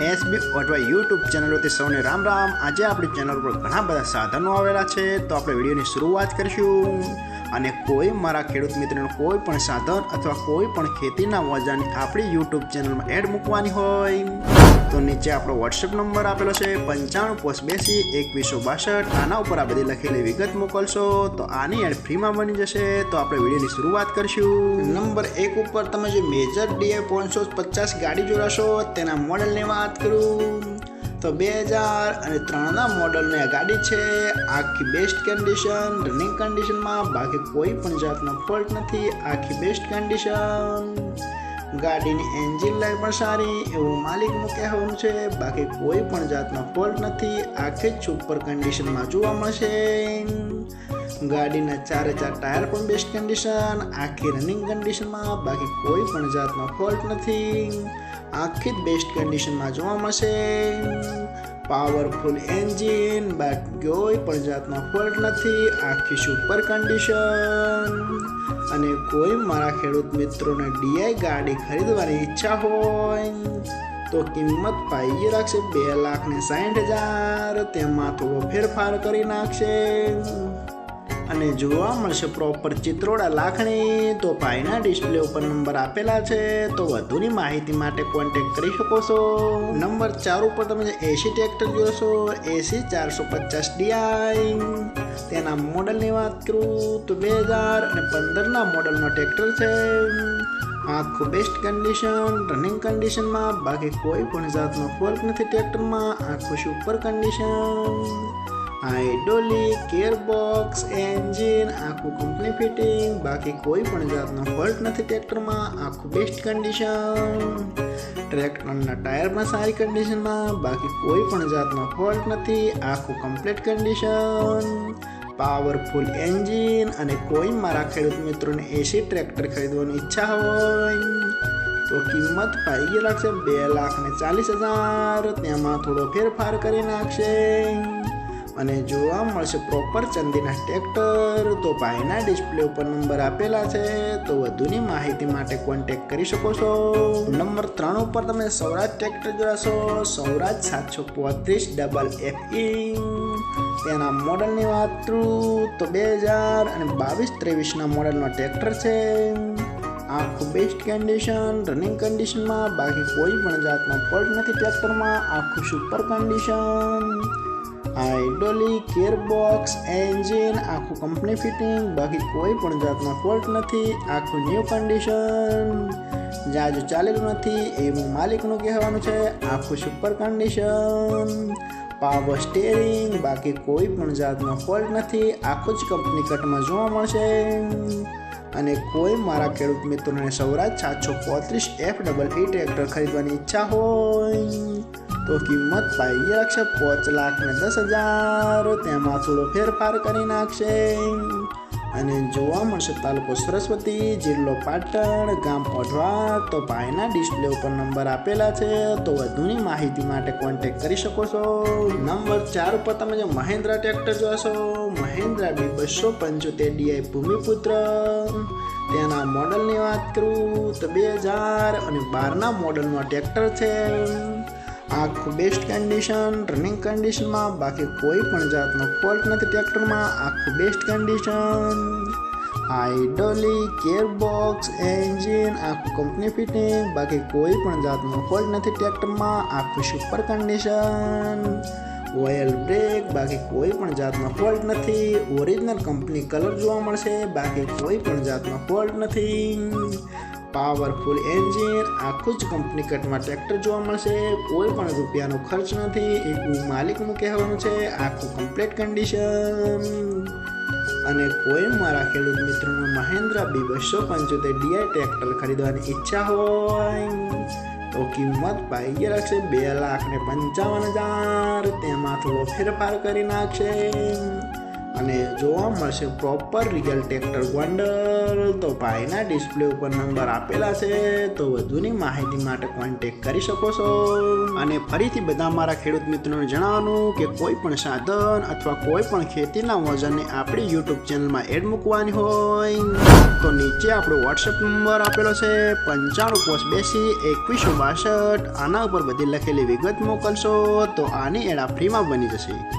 SB ઓટવા YouTube ચેનલોથી સૌને રામ રામ। આજે આપણી ચેનલ પર ઘણા બધા સાધનો આવેલા છે, તો આપણે વિડીયોની શરૂઆત કરીશું। અને કોઈ મારા ખેડૂત મિત્રોને કોઈ પણ સાધન અથવા કોઈ પણ ખેતીના ઓજારની આપણી યુટ્યુબ ચેનલમાં એડ મૂકવાની હોય તો નીચે આપણો વોટ્સએપ નંબર આપેલો છે 95822162। આના ઉપર આ બધી લખેલી વિગત મોકલશો તો આની એડ ફ્રીમાં બની જશે। તો આપણે વિડીયોની શરૂઆત કરીશું। નંબર 1 ઉપર તમે જે મેજર DI 550 ગાડી જોડાશો તેના મોડલની વાત કરું તો 2003ના મોડલની આ ગાડી છે। આખી બેસ્ટ કન્ડિશન, રનિંગ કન્ડિશનમાં, બાકી કોઈ પણ જાતનો ફોલ્ટ નથી। આખી બેસ્ટ કન્ડિશન, ગાડીની એન્જિન લાઈટ પણ સારી એવું માલિકનું કહેવાનું છે। બાકી કોઈ પણ જાતનો ફોલ્ટ નથી। આખી જ સુપર કન્ડિશનમાં જોવા મળશે। ગાડીના 4 ટાયર પણ બેસ્ટ કન્ડિશન, આખી રનિંગ કન્ડિશનમાં, બાકી કોઈ પણ જાતનો ફોલ્ટ નથી। આખી જ બેસ્ટ કન્ડિશનમાં જોવા મળશે। પાવરફુલ એન્જિન, બાકી કોઈ પણ જાતનો ફોલ્ટ નથી। આખી સુપર કન્ડિશન। અને કોઈ મારા ખેડૂત મિત્રોને DI ગાડી ખરીદવાની ઈચ્છા હોય તો કિંમત પાઈ રાખશે 2,60,000। તેમાં થોડો ફેરફાર કરી નાખશે અને જોવા મળશે પ્રોપર ચિત્રોડા લાખણી। તો ભાઈના ડિસ્પ્લે ઉપર નંબર આપેલા છે, તો વધુની માહિતી માટે કોન્ટેક્ટ કરી શકો છો। નંબર 4 ઉપર તમે જે એસી ટ્રેક્ટર જોશો, એસી 450 DI, તેના મોડલની વાત કરું તો 2015ના મોડલનો ટ્રેક્ટર છે। આખું બેસ્ટ કન્ડિશન, રનિંગ કન્ડિશનમાં, બાકી કોઈ પણ જાતનો ફોલ્ટ નથી ટ્રેક્ટરમાં। આખું super condition, hydraulic, gearbox, engine આખું કંપની ફિટિંગ, બાકી કોઈ પણ જાતનો ફોલ્ટ નથી ટ્રેક્ટરમાં। આખું બેસ્ટ કન્ડિશન, ટ્રેક્ટરના ટાયર પણ સારી કન્ડિશનમાં, બાકી કોઈ પણ જાતનો ફોલ્ટ નથી। આખું કમ્પ્લીટ કન્ડિશન, પાવરફુલ એન્જિન। અને કોઈ મારા ખેડૂત મિત્રોને એસી ટ્રેક્ટર ખરીદવાની ઈચ્છા હોય તો કિંમત પાઈ રાખશે 2,40,000। તેમાં થોડો ફેરફાર કરી નાખશે અને જોવા મળશે પ્રોપર ચંદીના ટ્રેક્ટર। તો ભાઈના ડિસ્પ્લે ઉપર નંબર આપેલા છે, તો વધુની માહિતી માટે કોન્ટેક્ટ કરી શકો છો। નંબર 3 ઉપર તમે સૌરાજ ટ્રેક્ટર જોડાશો, સૌરાજ 735FE, તેના મોડલની વાત કરું તો 2022-23ના મોડલનો ટ્રેક્ટર છે। આખું બેસ્ટ કન્ડિશન, રનિંગ કન્ડિશનમાં, બાકી કોઈ પણ જાતનો ફોલ્ટ નથી ટ્રેક્ટરમાં। આખું super condition, hydraulic, gearbox, engine આખું કંપની ફિટિંગ, બાકી કોઈ પણ જાતનો ફોલ્ટ નથી। આખું ન્યૂ કન્ડિશન, જાજુ ચાલેલું નથી એવું માલિકનું કહેવાનું છે। આખું સુપર કન્ડિશન, પાવર સ્ટીયરિંગ, બાકી કોઈ પણ જાતનો ફોલ્ટ નથી। આખું જ કંપની કટમાં જોવા મળશે। અને કોઈ મારા ખેડૂત મિત્રોને સૌરાજ 735FEE ટ્રેક્ટર ખરીદવાની ઈચ્છા હોય તો કિંમત પાઈ રાખશે 5,10,000। તેમાં થોડો ફેરફાર કરી નાખશે અને જોવા મળશે તાલુકો સરસ્વતી, જિલ્લો પાટણ, ગામ ઓઢવા। તો ભાઈના ડિસ્પ્લે ઉપર નંબર આપેલા છે, તો વધુની માહિતી માટે કોન્ટેક્ટ કરી શકો છો। નંબર 4 ઉપર તમે જે મહિન્દ્રા ટ્રેક્ટર જોશો, મહિન્દ્રા B275 DI ભૂમિપુત્ર, તેના મોડલની વાત કરું તો 2012ના મોડલનો ટ્રેક્ટર છે। આખું બેસ્ટ કન્ડિશન, રનિંગ કન્ડિશનમાં, બાકી કોઈ પણ જાતનો ફોલ્ટ નથી ટ્રેક્ટરમાં। આખું best condition, hydraulic, gearbox, engine આખું કંપની ફિટિંગ, બાકી કોઈ પણ જાતનો ફોલ્ટ નથી ટ્રેક્ટરમાં। આખું સુપર કન્ડિશન, ઓઇલ બ્રેક, બાકી કોઈ પણ જાતનો ફોલ્ટ નથી। ઓરિજિનલ કંપની કલર જોવા મળશે, બાકી કોઈ પણ જાતનો ફોલ્ટ નથી। પાવરફુલ એન્જિન, આખું જ કંપની કટમાં ટ્રેક્ટર જોવા મળશે। કોઈ પણ રૂપિયાનો ખર્ચ નથી એવું માલિકનું કહેવાનું છે। આખું કમ્પ્લીટ કન્ડિશન। અને કોઈ મારા ખેડૂત મિત્રોને મહિન્દ્રા B275 DI ટ્રેક્ટર ખરીદવાની ઈચ્છા હોય તો કિંમત પાઈ રાખશે 2,55,000। તેમાં થોડો ફેરફાર કરી નાખશે અને જોવા મળશે પ્રોપર રિયલ ટ્રેક્ટર ગોંડલ. તો ભાઈના ડિસ્પ્લે ઉપર નંબર આપેલા છે, તો વધુની માહિતી માટે કોન્ટેક્ટ કરી શકો છો. અને ફરીથી બધા મારા ખેડૂત મિત્રોને જણાવવાનું કે કોઈ પણ સાધન અથવા કોઈ પણ ખેતીના વજનને આપણી યુટ્યુબ ચેનલમાં એડ મૂકવાની હોય તો નીચે આપણો વોટ્સએપ નંબર આપેલો છે 9582 2162. આના ઉપર બધી લખેલી વિગત મોકલશો તો આની એડ ફ્રીમાં બની જશે.